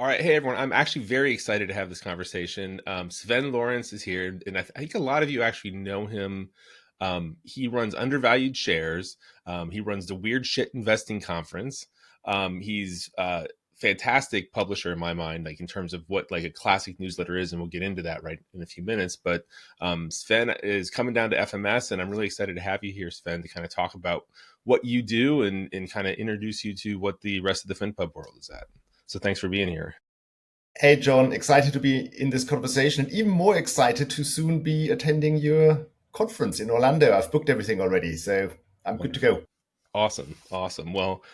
All right. Hey, everyone. I'm actually very excited to have this conversation. Sven Lawrence is here, and I think a lot of you actually know him. He runs Undervalued Shares. He runs the Weird Shit Investing Conference. He's a fantastic publisher in my mind, like in terms of what like a classic newsletter is, and we'll get into that right in a few minutes. But Sven is coming down to FMS, and I'm really excited to have you here, Sven, to kind of talk about what you do and kind of introduce you to what the rest of the FinPub world is at. So thanks for being here. Hey, John, excited to be in this conversation and even more excited to soon be attending your conference in Orlando. I've booked everything already, so I'm good to Wonderful. go. Awesome. Awesome. Well,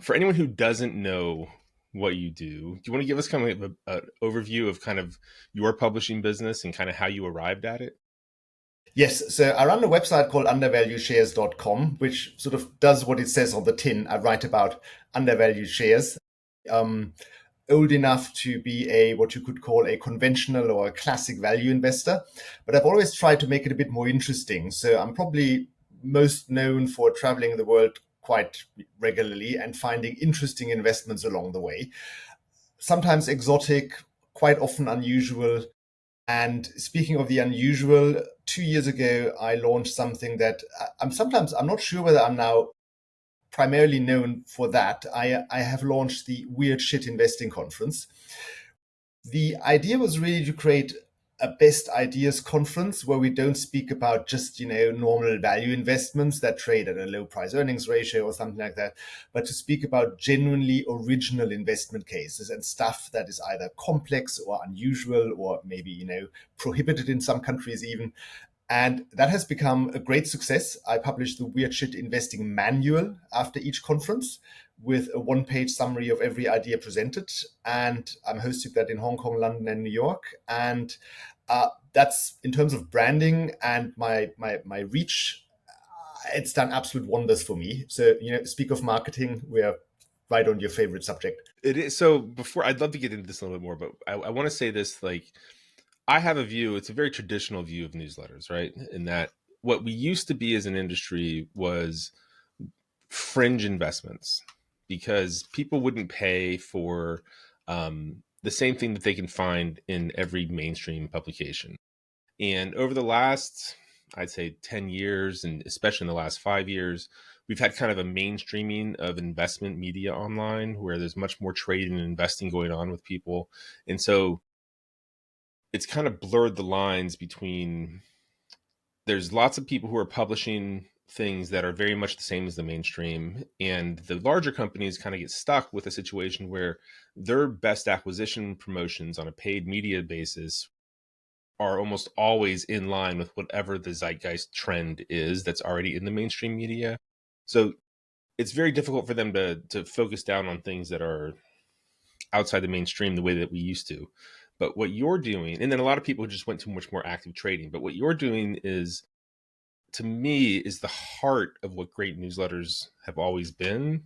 for anyone who doesn't know what you do you want to give us kind of an overview of kind of your publishing business and kind of how you arrived at it? Yes, so I run a website called undervalueshares.com, which sort of does what it says on the tin. I write about undervalued shares. Um, Old enough to be a what you could call a conventional or a classic value investor, but I've always tried to make it a bit more interesting. So I'm probably most known for traveling the world quite regularly and finding interesting investments along the way. Sometimes exotic, quite often unusual. And speaking of the unusual, 2 years ago I launched something that I'm not sure whether I'm now primarily known for that. I have launched the Weird Shit Investing Conference. The idea was really to create a best ideas conference where we don't speak about just normal value investments that trade at a low price earnings ratio or something like that, but to speak about genuinely original investment cases and stuff that is either complex or unusual or maybe prohibited in some countries even. And that has become a great success. I published the Weird Shit Investing Manual after each conference with a one-page summary of every idea presented. And I'm hosting that in Hong Kong, London, and New York. And that's in terms of branding and my reach. It's done absolute wonders for me. So, speak of marketing, we're right on your favorite subject. It is. So before, I'd love to get into this a little bit more, but I want to say this, like, I have a view, it's a very traditional view of newsletters, right? In that what we used to be as an industry was fringe investments because people wouldn't pay for the same thing that they can find in every mainstream publication. And over the last, I'd say 10 years, and especially in the last 5 years, we've had kind of a mainstreaming of investment media online where there's much more trading and investing going on with people. And so it's kind of blurred the lines between there's lots of people who are publishing things that are very much the same as the mainstream, and the larger companies kind of get stuck with a situation where their best acquisition promotions on a paid media basis are almost always in line with whatever the zeitgeist trend is that's already in the mainstream media. So it's very difficult for them to focus down on things that are outside the mainstream the way that we used to. But what you're doing, and then a lot of people just went to much more active trading, but what you're doing is, to me, is the heart of what great newsletters have always been,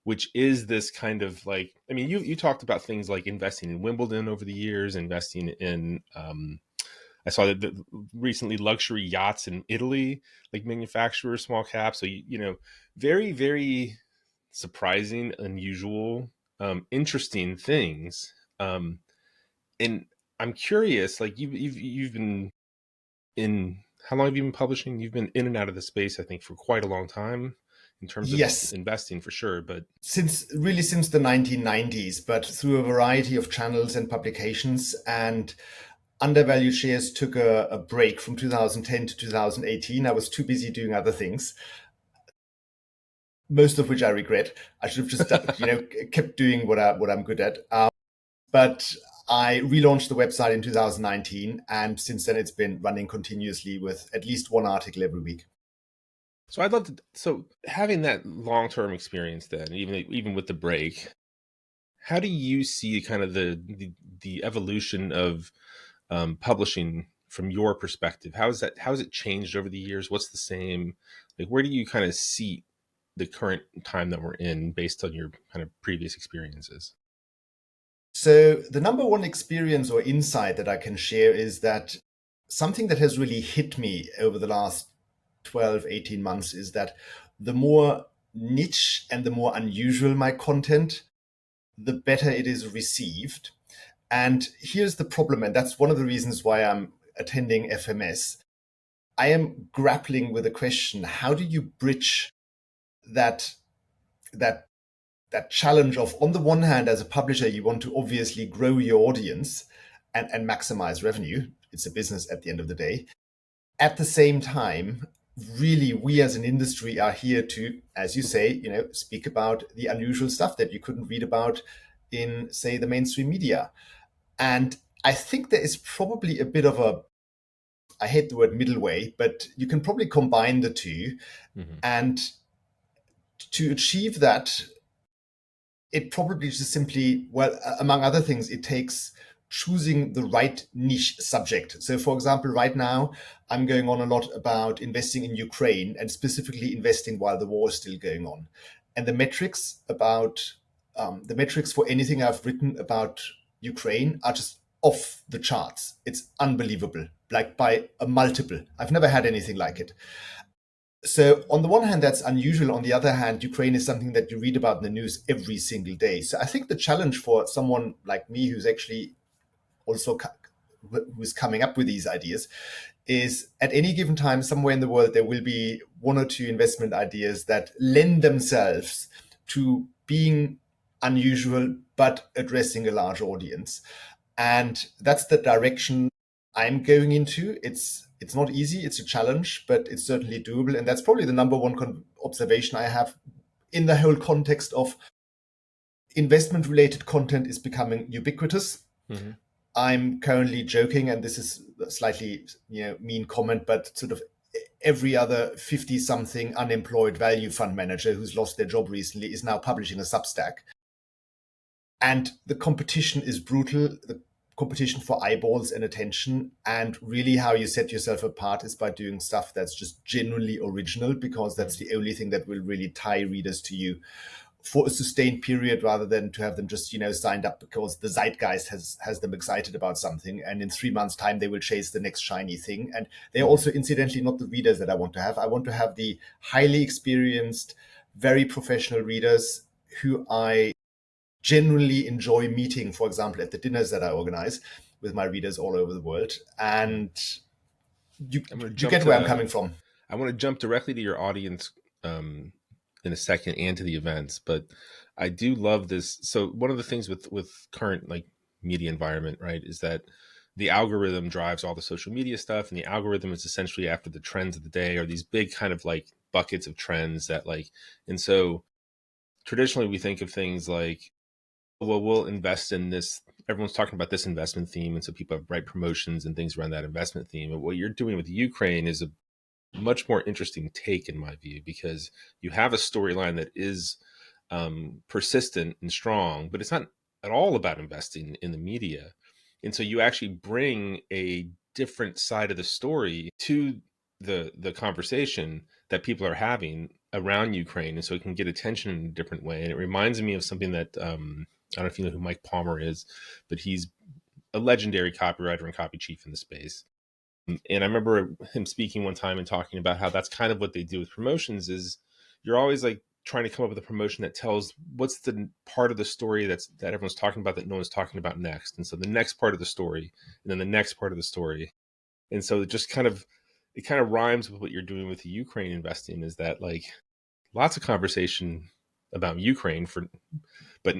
which is this kind of like, I mean, you talked about things like investing in Wimbledon over the years, investing in I saw that recently luxury yachts in Italy, like manufacturers, small caps. So very, very surprising, unusual, interesting things. And I'm curious, like you've been in, how long have you been publishing? You've been in and out of the space, I think, for quite a long time in terms of Yes, investing for sure. But since the 1990s, but through a variety of channels and publications. And undervalued shares took a break from 2010 to 2018. I was too busy doing other things, most of which I regret. I should have just kept doing what I'm good at. But I relaunched the website in 2019, and since then it's been running continuously with at least one article every week. so I'd love to. So having that long term experience, then even with the break, how do you see kind of the evolution of publishing from your perspective? How has it changed over the years? What's the same? Like, where do you kind of see the current time that we're in based on your kind of previous experiences? So the number one experience or insight that I can share is that something that has really hit me over the last 12, 18 months is that the more niche and the more unusual my content, the better it is received. And here's the problem, and that's one of the reasons why I'm attending FMS. I am grappling with the question: how do you bridge that that that challenge of, on the one hand, as a publisher, you want to obviously grow your audience and maximize revenue. It's a business at the end of the day. At the same time, really, we as an industry are here to, as you say, speak about the unusual stuff that you couldn't read about in, say, the mainstream media. And I think there is probably a bit of a, I hate the word middle way, but you can probably combine the two. Mm-hmm. And to achieve that, it probably just simply, well, among other things, it takes choosing the right niche subject. So, for example, right now, I'm going on a lot about investing in Ukraine and specifically investing while the war is still going on. And the metrics for anything I've written about Ukraine are just off the charts. It's unbelievable, like by a multiple. I've never had anything like it. So on the one hand, that's unusual. On the other hand, Ukraine is something that you read about in the news every single day. So I think the challenge for someone like me, who's actually also who's coming up with these ideas, is at any given time, somewhere in the world, there will be one or two investment ideas that lend themselves to being unusual, but addressing a large audience. And that's the direction I'm going into. It's not easy. It's a challenge, but it's certainly doable. And that's probably the number one observation I have in the whole context of investment related content is becoming ubiquitous. Mm-hmm. I'm currently joking, and this is a slightly mean comment, but sort of every other 50 something unemployed value fund manager who's lost their job recently is now publishing a Substack. And the competition is brutal. The competition for eyeballs and attention. And really, how you set yourself apart is by doing stuff that's just genuinely original, because that's the only thing that will really tie readers to you for a sustained period, rather than to have them just signed up because the zeitgeist has them excited about something, and in 3 months' time they will chase the next shiny thing. And they're also incidentally not the readers that I want to have. I want to have the highly experienced, very professional readers who I genuinely enjoy meeting, for example, at the dinners that I organize with my readers all over the world. And you get where I'm coming from. I want to jump directly to your audience in a second, and to the events, but I do love this. So one of the things with current like media environment, right, is that the algorithm drives all the social media stuff, and the algorithm is essentially after the trends of the day, or these big kind of like buckets of trends that like, and so traditionally we think of things like, well, we'll invest in this. Everyone's talking about this investment theme, and so people write promotions and things around that investment theme. And what you're doing with Ukraine is a much more interesting take, in my view, because you have a storyline that is persistent and strong, but it's not at all about investing in the media. And so you actually bring a different side of the story to the conversation that people are having around Ukraine, and so it can get attention in a different way. And it reminds me of something that I don't know if you know who Mike Palmer is, but he's a legendary copywriter and copy chief in the space. And I remember him speaking one time and talking about how that's kind of what they do with promotions is you're always like trying to come up with a promotion that tells what's the part of the story that everyone's talking about that no one's talking about next. And so the next part of the story, and then the next part of the story. And so it kind of rhymes with what you're doing with the Ukraine investing, is that like lots of conversation about Ukraine but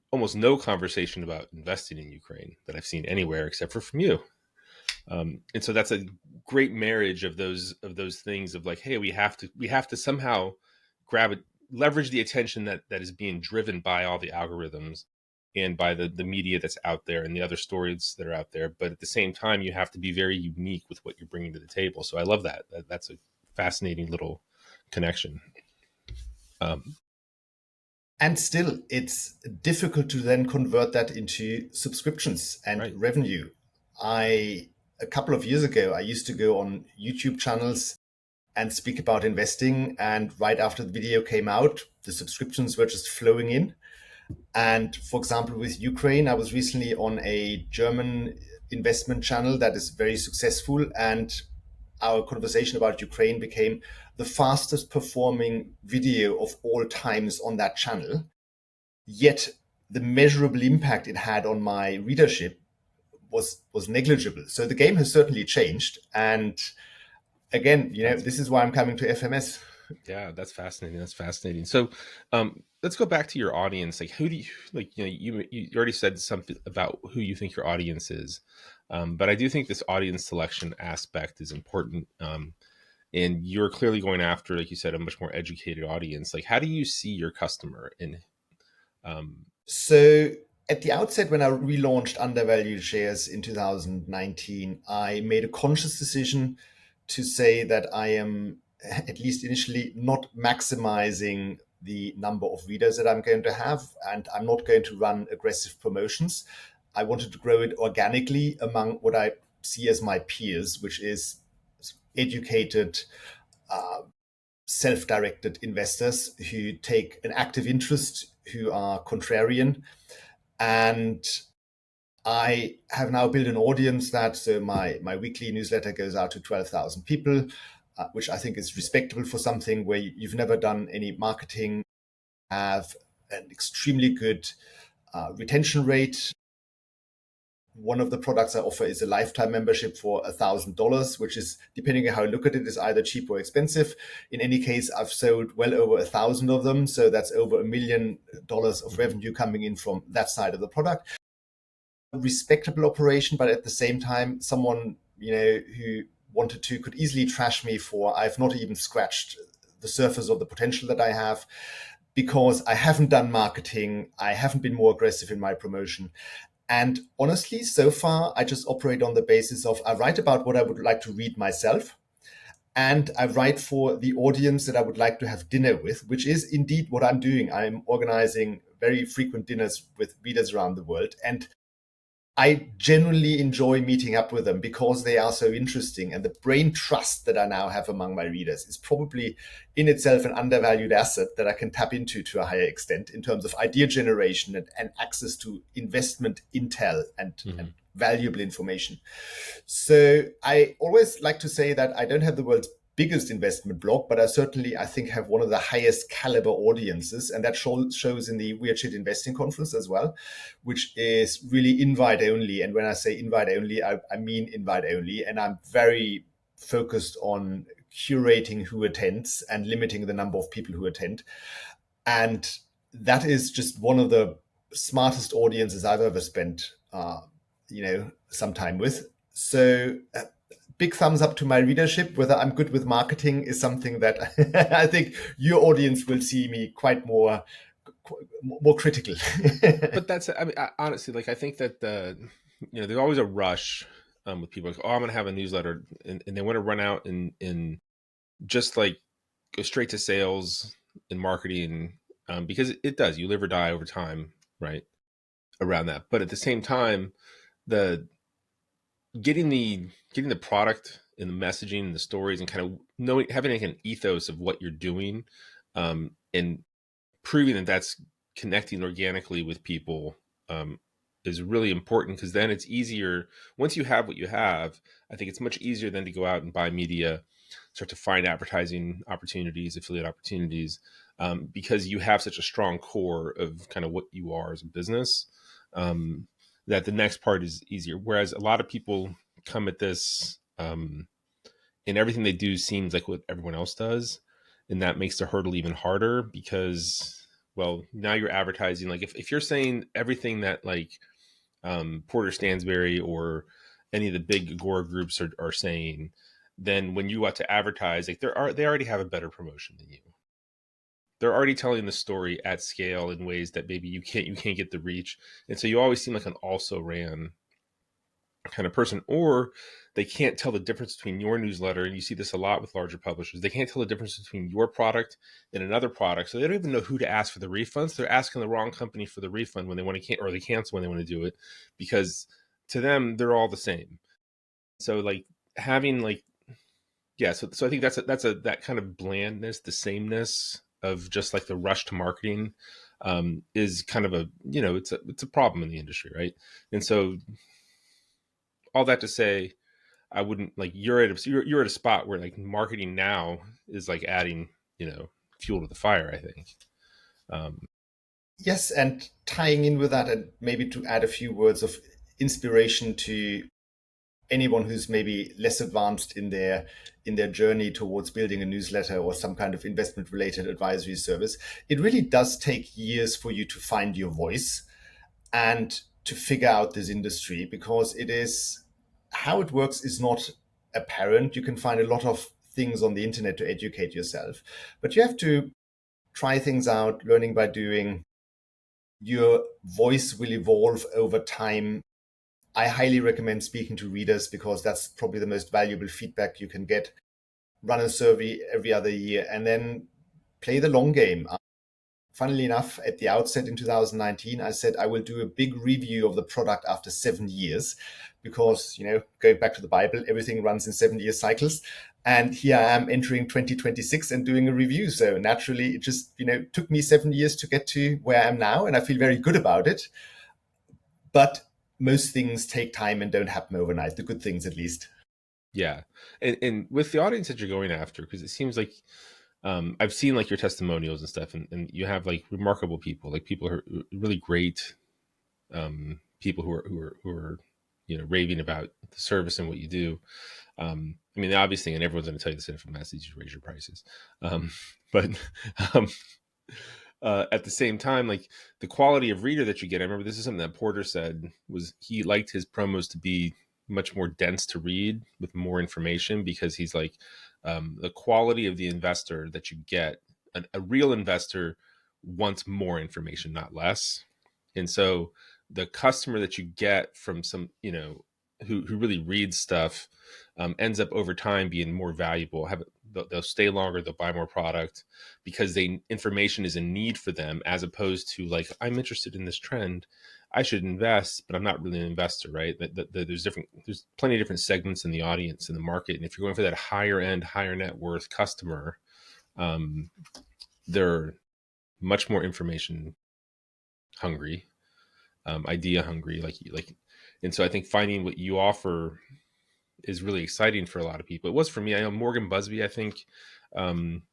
almost no conversation about investing in Ukraine that I've seen anywhere except for from you. And so that's a great marriage of those things of like, hey, we have to somehow leverage the attention that is being driven by all the algorithms and by the media that's out there and the other stories that are out there. But at the same time, you have to be very unique with what you're bringing to the table. So I love that. That's a fascinating little connection. And still, it's difficult to then convert that into subscriptions and revenue. A couple of years ago, I used to go on YouTube channels and speak about investing. And right after the video came out, the subscriptions were just flowing in. And for example, with Ukraine, I was recently on a German investment channel that is very successful. And our conversation about Ukraine became the fastest performing video of all times on that channel. Yet the measurable impact it had on my readership was negligible. So the game has certainly changed. And again, That's this is why I'm coming to FMS. Yeah, that's fascinating. That's fascinating. So, let's go back to your audience. Like, who do you like? You already said something about who you think your audience is, but I do think this audience selection aspect is important. And you're clearly going after, like you said, a much more educated audience. Like, how do you see your customer? And um, So at the outset, when I relaunched Undervalued Shares in 2019, I made a conscious decision to say that I am, at least initially, not maximizing the number of readers that I'm going to have, and I'm not going to run aggressive promotions. I wanted to grow it organically among what I see as my peers, which is educated, uh, self-directed investors who take an active interest, who are contrarian. And I have now built an audience that, so my weekly newsletter goes out to 12,000 people, which I think is respectable for something where you've never done any marketing, have an extremely good retention rate. One of the products I offer is a lifetime membership for $1,000, which is, depending on how you look at it, is either cheap or expensive. In any case, I've sold well over 1,000 of them, so that's over $1 million of mhm. revenue coming in from that side of the product. Respectable operation, but at the same time, someone who wanted to could easily trash me for I've not even scratched the surface of the potential that I have, because I haven't done marketing, I haven't been more aggressive in my promotion. And honestly, so far, I just operate on the basis of I write about what I would like to read myself, and I write for the audience that I would like to have dinner with, which is indeed what I'm doing. I'm organizing very frequent dinners with readers around the world. And I genuinely enjoy meeting up with them because they are so interesting. And the brain trust that I now have among my readers is probably in itself an undervalued asset that I can tap into to a higher extent in terms of idea generation and access to investment intel and Mhm. valuable information. So I always like to say that I don't have the world's biggest investment blog, but I think have one of the highest caliber audiences, and that shows in the Weird Shit Investing Conference as well, which is really invite only. And when I say invite only, I mean invite only, and I'm very focused on curating who attends and limiting the number of people who attend. And that is just one of the smartest audiences I've ever spent, some time with. So big thumbs up to my readership. Whether I'm good with marketing is something that I think your audience will see me quite more critical. But that's, I mean, honestly, like I think that there's always a rush with people. Like, oh, I'm going to have a newsletter, and they want to run out and just like go straight to sales and marketing, because it does. You live or die over time, right? Around that, but at the same time, the getting the product and the messaging and the stories and kind of knowing, having like an ethos of what you're doing, and proving that that's connecting organically with people, is really important, because then it's easier once you have what you have. I think it's much easier than to go out and buy media, start to find advertising opportunities, affiliate opportunities, because you have such a strong core of kind of what you are as a business, um, that the next part is easier. Whereas a lot of people come at this, and everything they do seems like what everyone else does, and that makes the hurdle even harder, because, well, now you're advertising. Like, if you're saying everything that, like, Porter Stansberry or any of the big Agora groups are saying, then when you want to advertise, like, they already have a better promotion than you. They're already telling the story at scale in ways that maybe you can't get the reach. And so you always seem like an also ran kind of person. Or they can't tell the difference between your newsletter, and you see this a lot with larger publishers. They can't tell the difference between your product and another product, so they don't even know who to ask for the refunds. They're asking the wrong company for the refund when they want to, or they cancel when they want to do it, because to them they're all the same. So, like, having, like, yeah, so I think that kind of blandness, the sameness of just like the rush to marketing, is kind of a, it's a problem in the industry, right? And so, all that to say, I wouldn't, like, you're at a spot where, like, marketing now is like adding, fuel to the fire, I think. Um, Yes, and tying in with that, and maybe to add a few words of inspiration to anyone who's maybe less advanced in their journey towards building a newsletter or some kind of investment related advisory service, it really does take years for you to find your voice and to figure out this industry, because it is how it works is not apparent. You can find a lot of things on the internet to educate yourself, but you have to try things out, learning by doing. Your voice will evolve over time. I highly recommend speaking to readers because that's probably the most valuable feedback you can get. Run a survey every other year and then play the long game. Funnily enough, at the outset in 2019, I said I will do a big review of the product after 7 years because, going back to the Bible, everything runs in 7 year cycles. And here I am entering 2026 and doing a review. So naturally, it just, took me 7 years to get to where I am now. And I feel very good about it. But most things take time and don't happen overnight, the good things at least. Yeah, and with the audience that you're going after, because it seems like I've seen like your testimonials and stuff, and you have like remarkable people, like people who are really great, people who are raving about the service and what you do. I mean, the obvious thing, and everyone's going to tell you this in a message, you raise your prices. But um, at the same time, like the quality of reader that you get, I remember this is something that Porter said was he liked his promos to be much more dense to read with more information because he's like the quality of the investor that you get, a real investor wants more information, not less. And so the customer that you get from some, who really reads stuff ends up over time being more valuable. They'll stay longer, they'll buy more product because information is a need for them, as opposed to like, I'm interested in this trend, I should invest, but I'm not really an investor, right? There's plenty of different segments in the audience in the market, and if you're going for that higher end, higher net worth customer, um, they're much more information hungry, idea hungry, and so I think finding what you offer is really exciting for a lot of people. It was for me. I know Morgan Busby. Um,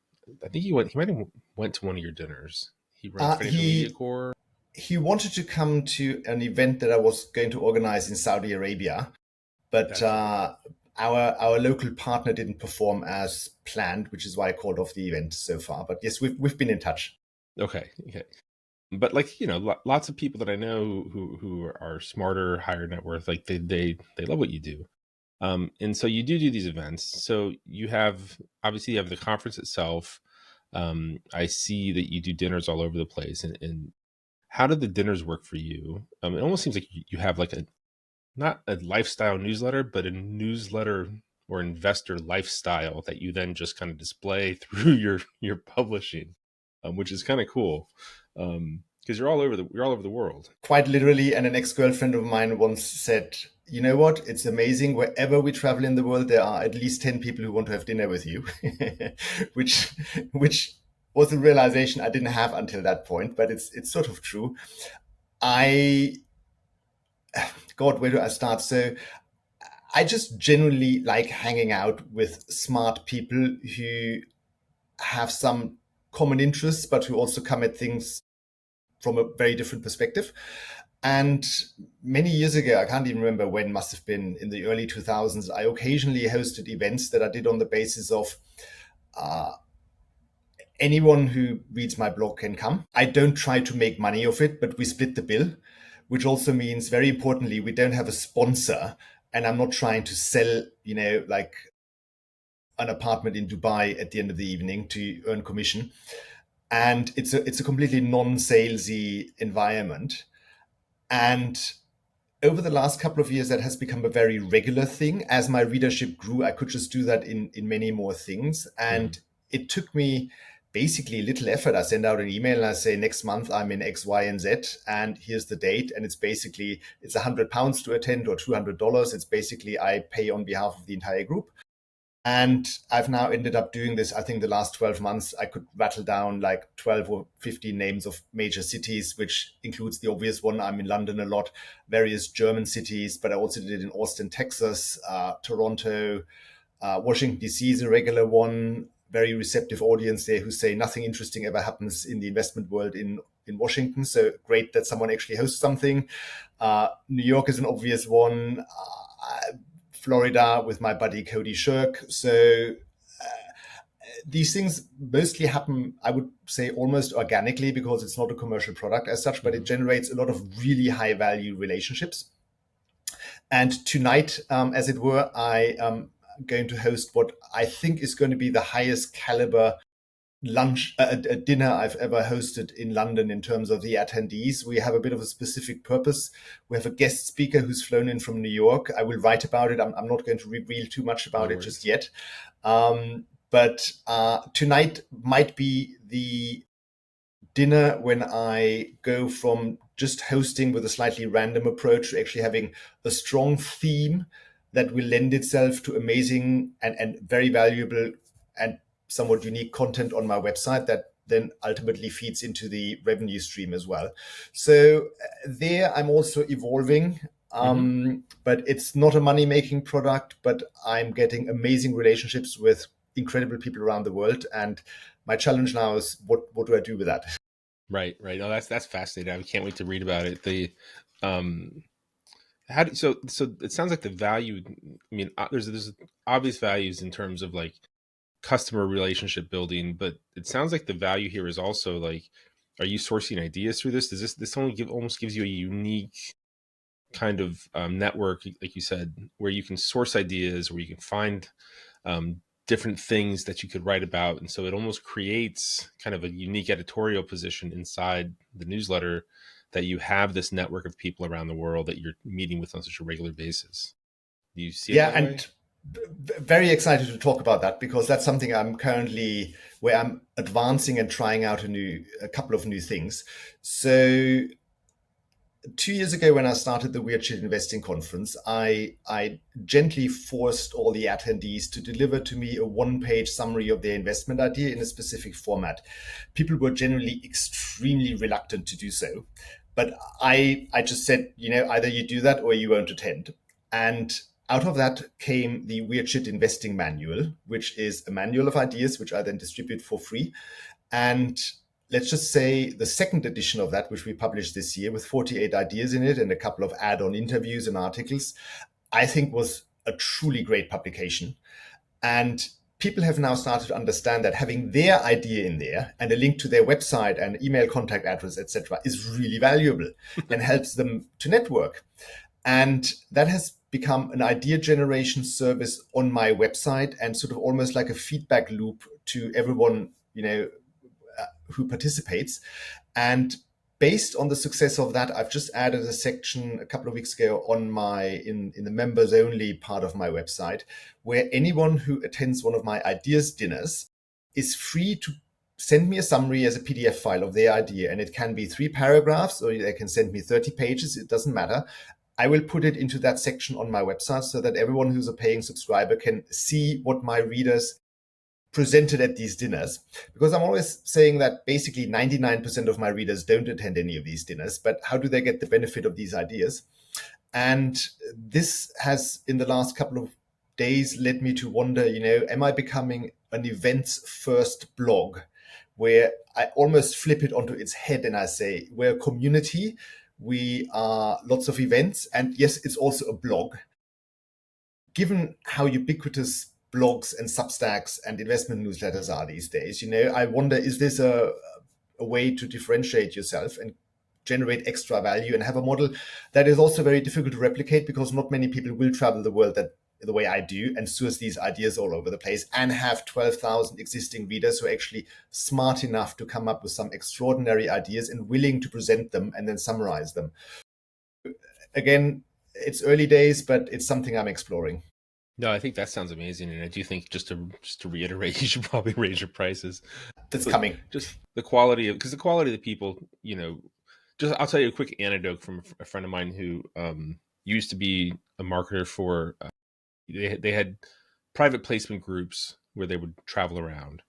I think he might have went to one of your dinners. He runs Uh, Financial Media he Corps. he wanted to come to an event that I was going to organize in Saudi Arabia, but That's right. our local partner didn't perform as planned, which is why I called off the event so far. But yes, we've been in touch. Okay. Okay. But like lots of people that I know who are smarter, higher net worth, like they love what you do. And so you do these events. So you have the conference itself. I see that you do dinners all over the place. And how do the dinners work for you? It almost seems like you have like a not a lifestyle newsletter, but a newsletter or investor lifestyle that you then just kind of display through your publishing, which is kind of cool because you're all over the world. Quite literally, and an ex-girlfriend of mine once said, "You know what? It's amazing. Wherever we travel in the world, there are at least 10 people who want to have dinner with you," which which was a realization I didn't have until that point, but it's sort of true. I God, where do I start? So I just genuinely like hanging out with smart people who have some common interests, but who also come at things from a very different perspective. And many years ago, I can't even remember when, must have been in the early 2000s, I occasionally hosted events that I did on the basis of uh, anyone who reads my blog can come. I don't try to make money of it, but we split the bill, which also means, very importantly, we don't have a sponsor. And I'm not trying to sell, like an apartment in Dubai at the end of the evening to earn commission. And it's a completely non-salesy environment. And over the last couple of years, that has become a very regular thing. As my readership grew, I could just do that in many more things. Mm. And it took me basically little effort. I send out an email and I say, next month I'm in X, Y, and Z, and here's the date. And it's £100 to attend or $200. It's basically I pay on behalf of the entire group. And I've now ended up doing this. I think the last 12 months, I could rattle down like 12 or 15 names of major cities, which includes the obvious one. I'm in London a lot, various German cities, but I also did it in Austin, Texas, Toronto, Washington, D.C. is a regular one. Very receptive audience there who say nothing interesting ever happens in the investment world in Washington. So great that someone actually hosts something. New York is an obvious one. Florida with my buddy Cody Shirk. So these things mostly happen, I would say, almost organically because it's not a commercial product as such, but it generates a lot of really high value relationships. And tonight, as it were, I am going to host what I think is going to be the highest caliber lunch, a dinner I've ever hosted in London in terms of the attendees. We have a bit of a specific purpose. We have a guest speaker who's flown in from New York. I will write about it. I'm not going to reveal too much about it just yet. But tonight might be the dinner when I go from just hosting with a slightly random approach to actually having a strong theme that will lend itself to amazing and very valuable and somewhat unique content on my website that then ultimately feeds into the revenue stream as well. So there I'm also evolving. But it's not a money-making product, but I'm getting amazing relationships with incredible people around the world. And my challenge now is what do I do with that? Right. No, that's fascinating. I can't wait to read about it. Um, so it sounds like the value. I mean, there's obvious values in terms of like customer relationship building, but it sounds like the value here is also like, are you sourcing ideas through this? Does this only almost gives you a unique kind of network, like you said, where you can source ideas, where you can find different things that you could write about, and so it almost creates kind of a unique editorial position inside the newsletter, that you have this network of people around the world that you're meeting with on such a regular basis. Do you see it Yeah, that way? and very excited to talk about that because that's something where I'm advancing and trying out a couple of new things. So 2 years ago, when I started the Weird Shit Investing Conference, I gently forced all the attendees to deliver to me a one-page summary of their investment idea in a specific format. People were generally extremely reluctant to do so, but I just said, either you do that or you won't attend. And out of that came the Weird Shit Investing Manual, which is a manual of ideas, which I then distribute for free. And let's just say the second edition of that, which we published this year with 48 ideas in it and a couple of add-on interviews and articles, I think was a truly great publication. And people have now started to understand that having their idea in there and a link to their website and email contact address, etc., is really valuable and helps them to network. And that has become an idea generation service on my website and sort of almost like a feedback loop to everyone, who participates. And based on the success of that, I've just added a section a couple of weeks ago on in the members only part of my website, where anyone who attends one of my ideas dinners is free to send me a summary as a PDF file of their idea. And it can be 3 paragraphs, or they can send me 30 pages. It doesn't matter. I will put it into that section on my website so that everyone who's a paying subscriber can see what my readers presented at these dinners, because I'm always saying that basically 99% of my readers don't attend any of these dinners, but how do they get the benefit of these ideas? And this has, in the last couple of days, led me to wonder, am I becoming an events first blog, where I almost flip it onto its head and I say, we're a community, we are lots of events, and yes, it's also a blog. Given how ubiquitous blogs and Substacks and investment newsletters are these days, I wonder, is this a way to differentiate yourself and generate extra value and have a model that is also very difficult to replicate, because not many people will travel the world the way I do and source these ideas all over the place and have 12,000 existing readers who are actually smart enough to come up with some extraordinary ideas and willing to present them and then summarize them. Again, it's early days, but it's something I'm exploring. No, I think that sounds amazing, and I do think just to reiterate, you should probably raise your prices. That's But coming. just the quality because the quality of the people, just I'll tell you a quick anecdote from a friend of mine who used to be a marketer for. They had private placement groups where they would travel around,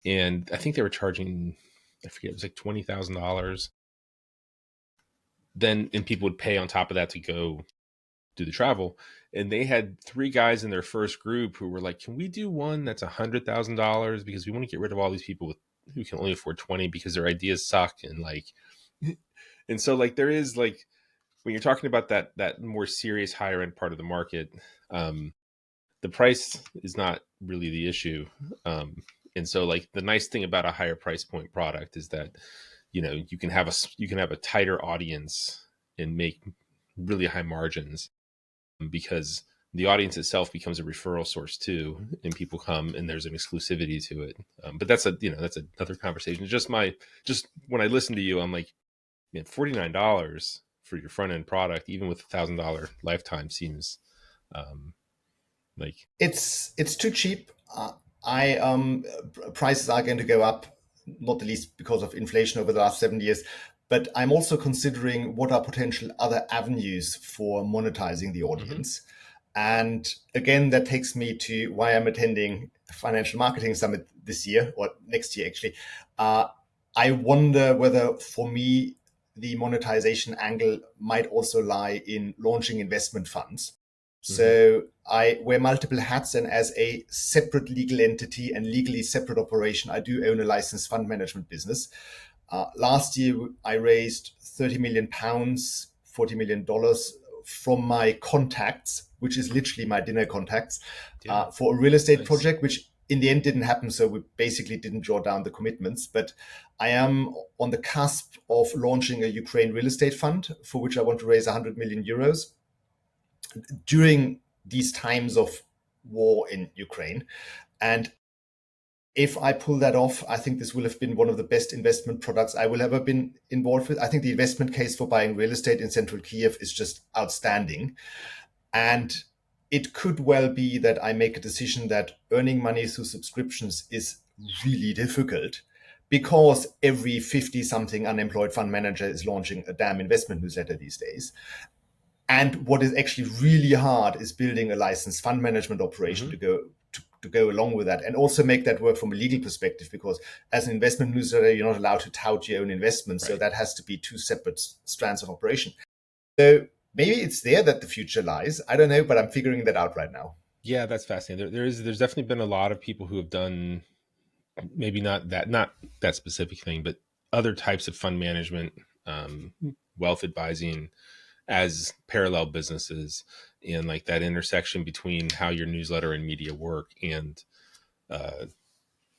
and I think they were charging, I forget, it was like $20,000. And people would pay on top of that to go do the travel. And they had 3 guys in their first group who were like, "Can we do one that's $100,000 because we want to get rid of all these people with who can only afford 20 because their ideas suck, and like, and so like there is like, when you're talking about that more serious higher end part of the market, um, the price is not really the issue. Um, and so like the nice thing about a higher price point product is that, you can have a tighter audience and make really high margins, because the audience itself becomes a referral source too, and people come and there's an exclusivity to it. But that's another conversation. Just when I listen to you, I'm like, man, $49 for your front end product, even with $1,000 lifetime, seems um, like, It's too cheap. I Prices are going to go up, not the least because of inflation over the last 7 years. But I'm also considering what are potential other avenues for monetizing the mhm, audience. And again, that takes me to why I'm attending Financial Marketing Summit this year, or next year actually. Uh, I wonder whether for me the monetization angle might also lie in launching investment funds. mhm, So I wear multiple hats, and as a separate legal entity and legally separate operation, I do own a licensed fund management business. Last year, I raised £30 million, $40 million from my contacts, which is literally my dinner contacts, yeah, for a real estate nice, project, which in the end didn't happen. So we basically didn't draw down the commitments. But I am on the cusp of launching a Ukraine real estate fund for which I want to raise €100 million during these times of war in Ukraine. And if I pull that off, I think this will have been one of the best investment products I will ever been involved with. I think the investment case for buying real estate in central Kiev is just outstanding. And it could well be that I make a decision that earning money through subscriptions is really difficult, because every 50 something unemployed fund manager is launching a damn investment newsletter these days. And what is actually really hard is building a licensed fund management operation mhm, to go along with that, and also make that work from a legal perspective. Because as an investment newsletter, you're not allowed to tout your own investments, so right. that has to be two separate strands of operation. So maybe it's there that the future lies. I don't know, but I'm figuring that out right now. Yeah, that's fascinating. There's definitely been a lot of people who have done, maybe not that specific thing, but other types of fund management, um, wealth advising as parallel businesses, and like that intersection between how your newsletter and media work and uh,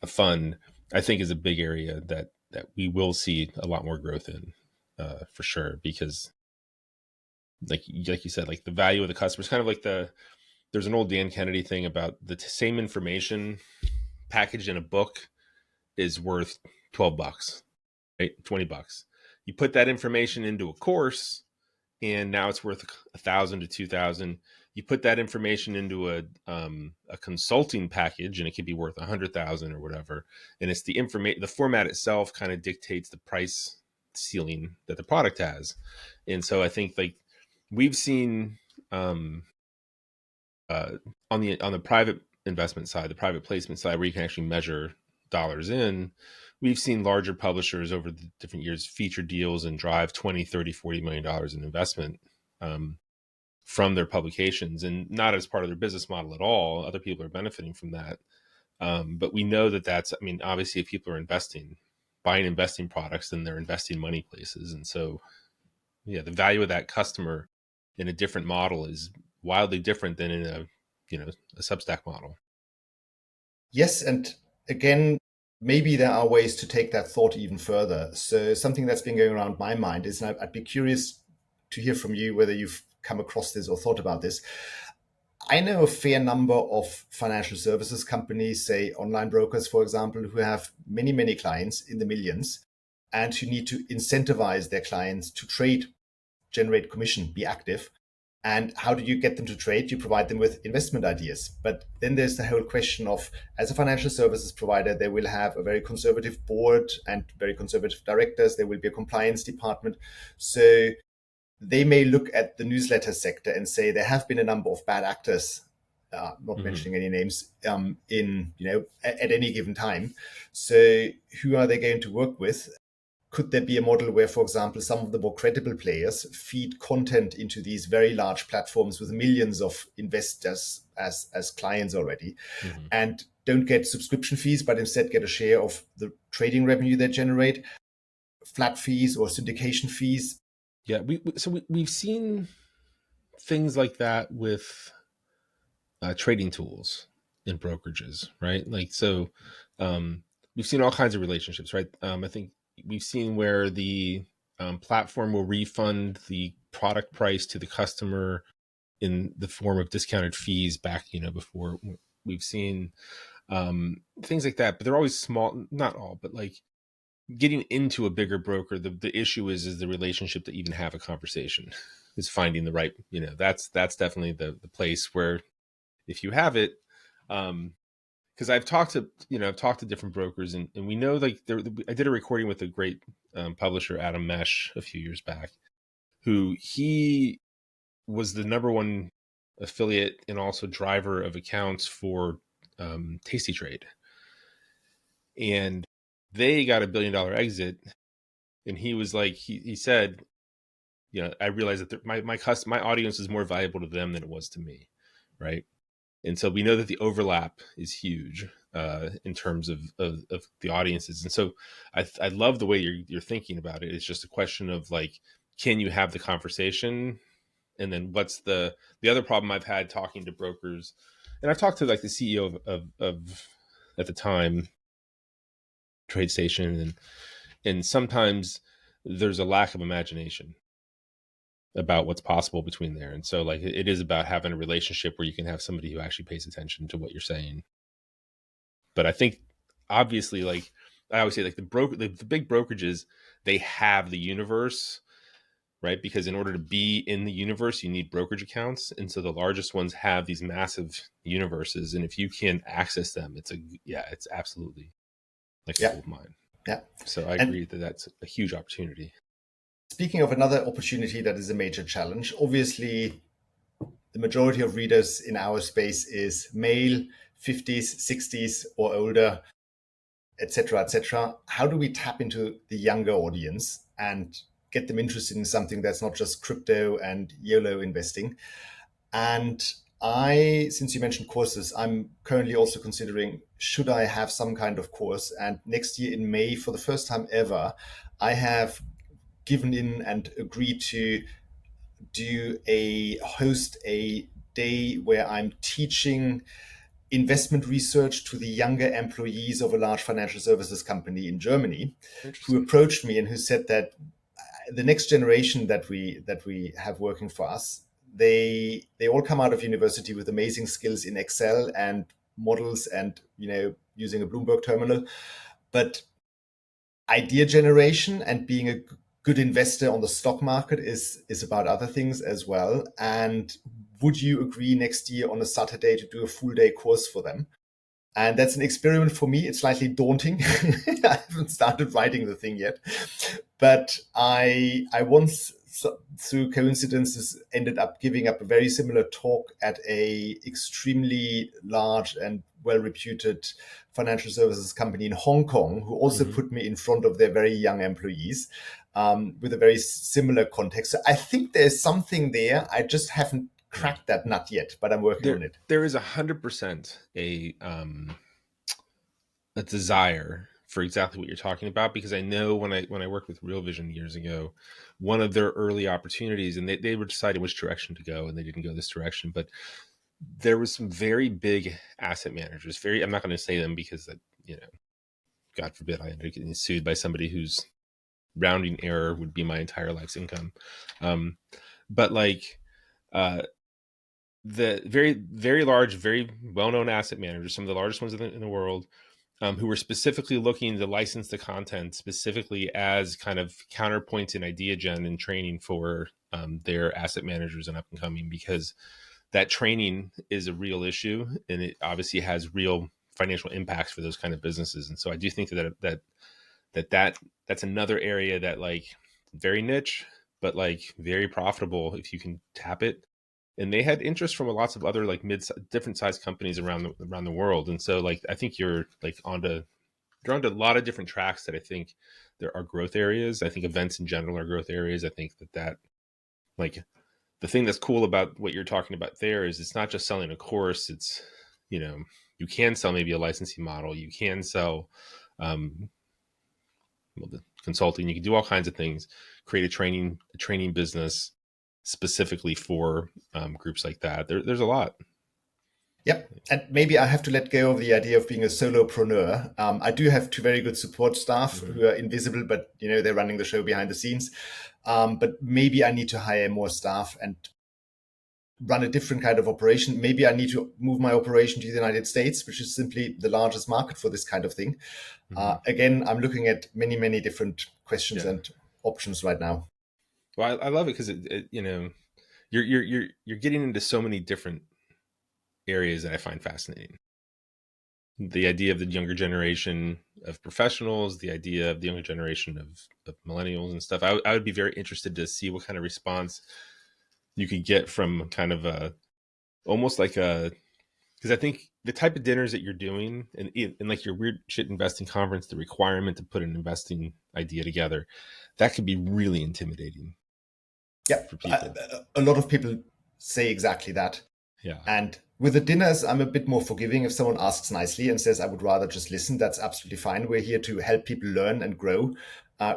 a fund, I think is a big area that we will see a lot more growth in, for sure, because like you said, like the value of the customer is kind of like there's an old Dan Kennedy thing about the same information packaged in a book is worth $12, right? $20. You put that information into a course, and now it's worth 1,000 to 2,000. You put that information into a consulting package, and it could be worth 100,000 or whatever. And it's the format itself kind of dictates the price ceiling that the product has. And so I think like we've seen, um, uh, on the private investment side, the private placement side, where you can actually measure dollars in, we've seen larger publishers over the different years feature deals and drive 20, 30, $40 million in investment, um, from their publications, and not as part of their business model at all. Other people are benefiting from that. But we know that I mean, obviously if people are buying investing products, then they're investing money places. And so, yeah, the value of that customer in a different model is wildly different than in a Substack model. Yes, and again, maybe there are ways to take that thought even further. So something that's been going around my mind is, and I'd be curious to hear from you whether you've come across this or thought about this. I know a fair number of financial services companies, say online brokers, for example, who have many, many clients in the millions, and who need to incentivize their clients to trade, generate commission, be active. And how do you get them to trade? You provide them with investment ideas. But then there's the whole question of, as a financial services provider, they will have a very conservative board and very conservative directors. There will be a compliance department. So they may look at the newsletter sector and say there have been a number of bad actors, not Mm-hmm. mentioning any names, in at any given time. So who are they going to work with? Could there be a model where, for example, some of the more credible players feed content into these very large platforms with millions of investors as clients already, Hmm. and don't get subscription fees, but instead get a share of the trading revenue they generate, flat fees or syndication fees. Yeah, we've seen things like that with trading tools in brokerages, right? Like so, um, we've seen all kinds of relationships, right? I think we've seen where the platform will refund the product price to the customer in the form of discounted fees back, before. We've seen things like that, but they're always small. Not all, but like getting into a bigger broker, the issue is the relationship to even have a conversation, is finding the right. That's definitely the place where if you have it, because I've talked to different brokers, and we know, like, I did a recording with a great publisher, Adam Mesh, a few years back, who he was the number one affiliate and also driver of accounts for Tasty Trade, and they got $1 billion exit, and he was like, he said, I realized that my audience is more valuable to them than it was to me, right? And so we know that the overlap is huge in terms of the audiences. And so I love the way you're thinking about it. It's just a question of, like, can you have the conversation? And then what's the other problem I've had talking to brokers, and I've talked to, like, the CEO of at the time TradeStation, and sometimes there's a lack of imagination about what's possible between there. And so, like, it is about having a relationship where you can have somebody who actually pays attention to what you're saying. But I think, obviously, like I always say, like, the big brokerages, they have the universe, right? Because in order to be in the universe, you need brokerage accounts, and so the largest ones have these massive universes, and if you can access them, it's absolutely like a Yeah, gold mine. yeah. So I And agree that that's a huge opportunity. speaking of another opportunity that is a major challenge, obviously the majority of readers in our space is male, 50s, 60s or older, etc., etc. How do we tap into the younger audience and get them interested in something that's not just crypto and YOLO investing? And since you mentioned courses, I'm currently also considering, should I have some kind of course? And next year in May, for the first time ever, I have given in and agreed to host a day where I'm teaching investment research to the younger employees of a large financial services company in Germany, who Interesting. approached me and who said that the next generation that we have working for us, they all come out of university with amazing skills in Excel and models and using a Bloomberg terminal, but idea generation and being a good investor on the stock market is about other things as well. And would you agree next year on a Saturday to do a full day course for them? And that's an experiment for me. It's slightly daunting. I haven't started writing the thing yet, but I once, through coincidences, ended up giving up a very similar talk at a extremely large and well reputed financial services company in Hong Kong, who also Hmm. put me in front of their very young employees, with a very similar context. So I think there's something there. I just haven't Yeah. cracked that nut yet, but I'm working there on it. there is 100% a desire for exactly what you're talking about, because I know when I worked with Real Vision years ago, one of their early opportunities, and they were deciding which direction to go, and they didn't go this direction, but there was some very big asset managers. I'm not going to say them because that, God forbid I end up getting sued by somebody whose rounding error would be my entire life's income. Um, but like, the very, very large, very well-known asset managers, some of the largest ones in the world, who were specifically looking to license the content specifically as kind of counterpoint and idea gen and training for their asset managers and up and coming, because that training is a real issue, and it obviously has real financial impacts for those kind of businesses. And so I do think that's another area that, like, very niche, but like very profitable if you can tap it. And they had interest from lots of other, like, different sized companies around the world. And so, like, I think you're like onto a lot of different tracks that I think there are growth areas. I think events in general are growth areas. I think that like the thing that's cool about what you're talking about there is it's not just selling a course. It's, you know, you can sell maybe a licensing model. You can sell well, the consulting. You can do all kinds of things. Create a training business specifically for groups like that. There's a lot. Yep. And maybe I have to let go of the idea of being a solopreneur. I do have two very good support staff Mm-hmm. who are invisible, but they're running the show behind the scenes. But maybe I need to hire more staff and run a different kind of operation. Maybe I need to move my operation to the United States, which is simply the largest market for this kind of thing. Mm-hmm. Again, I'm looking at many, many different questions Yeah. and options right now. Well, I love it because you're getting into so many different areas that I find fascinating. The idea of the younger generation of professionals, the idea of the younger generation of millennials and stuff. I would be very interested to see what kind of response you could get from kind of a almost like a, because I think the type of dinners that you're doing and like your weird shit investing conference, the requirement to put an investing idea together, that could be really intimidating Yeah, for people. a lot of people say exactly that. Yeah. And with the dinners, I'm a bit more forgiving. If someone asks nicely and says, I would rather just listen, that's absolutely fine. We're here to help people learn and grow.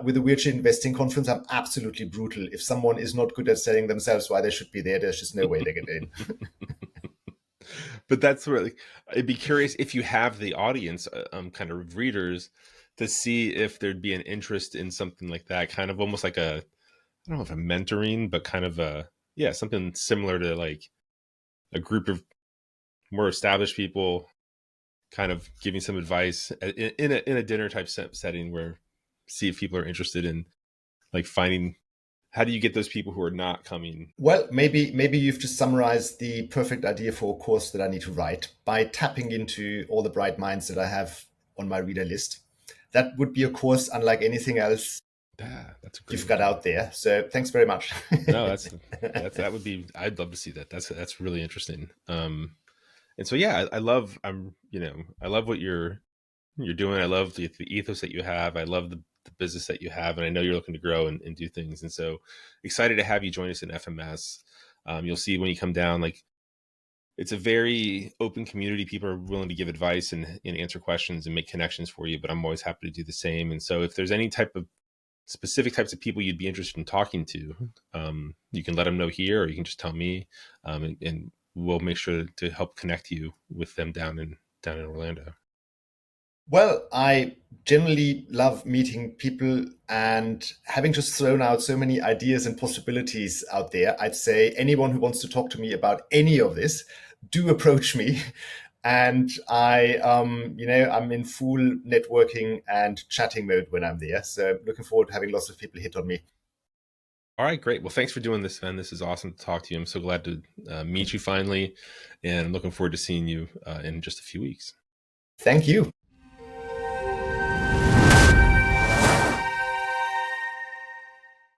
With the Weird Shit Investing Conference, I'm absolutely brutal. If someone is not good at selling themselves why they should be there, there's just no way they get in. But that's where, like, I'd be curious if you have the audience, kind of readers, to see if there'd be an interest in something like that, kind of almost like a, I don't know if a mentoring, but kind of a, yeah, something similar to like a group of more established people kind of giving some advice in a dinner type setting where see if people are interested in like finding how do you get those people who are not coming. Well, maybe you've just summarized the perfect idea for a course that I need to write by tapping into all the bright minds that I have on my reader list. That would be a course unlike anything else Yeah, that's a great you've got idea. out there. So thanks very much. No, that would be, I'd love to see that. That's really interesting. And so yeah, I love, I love what you're doing. I love the ethos that you have. I love the business that you have, and I know you're looking to grow and do things. And so excited to have you join us in FMS. You'll see when you come down, like it's a very open community. People are willing to give advice and answer questions and make connections for you. But I'm always happy to do the same. And so if there's any type of specific types of people you'd be interested in talking to, you can let them know here, or you can just tell me, and we'll make sure to help connect you with them down in Orlando. Well, I generally love meeting people and having just thrown out so many ideas and possibilities out there. I'd say anyone who wants to talk to me about any of this, do approach me. And I'm in full networking and chatting mode when I'm there. So looking forward to having lots of people hit on me. All right, great. Well, thanks for doing this, Sven. This is awesome to talk to you. I'm so glad to meet you finally, and I'm looking forward to seeing you in just a few weeks. Thank you.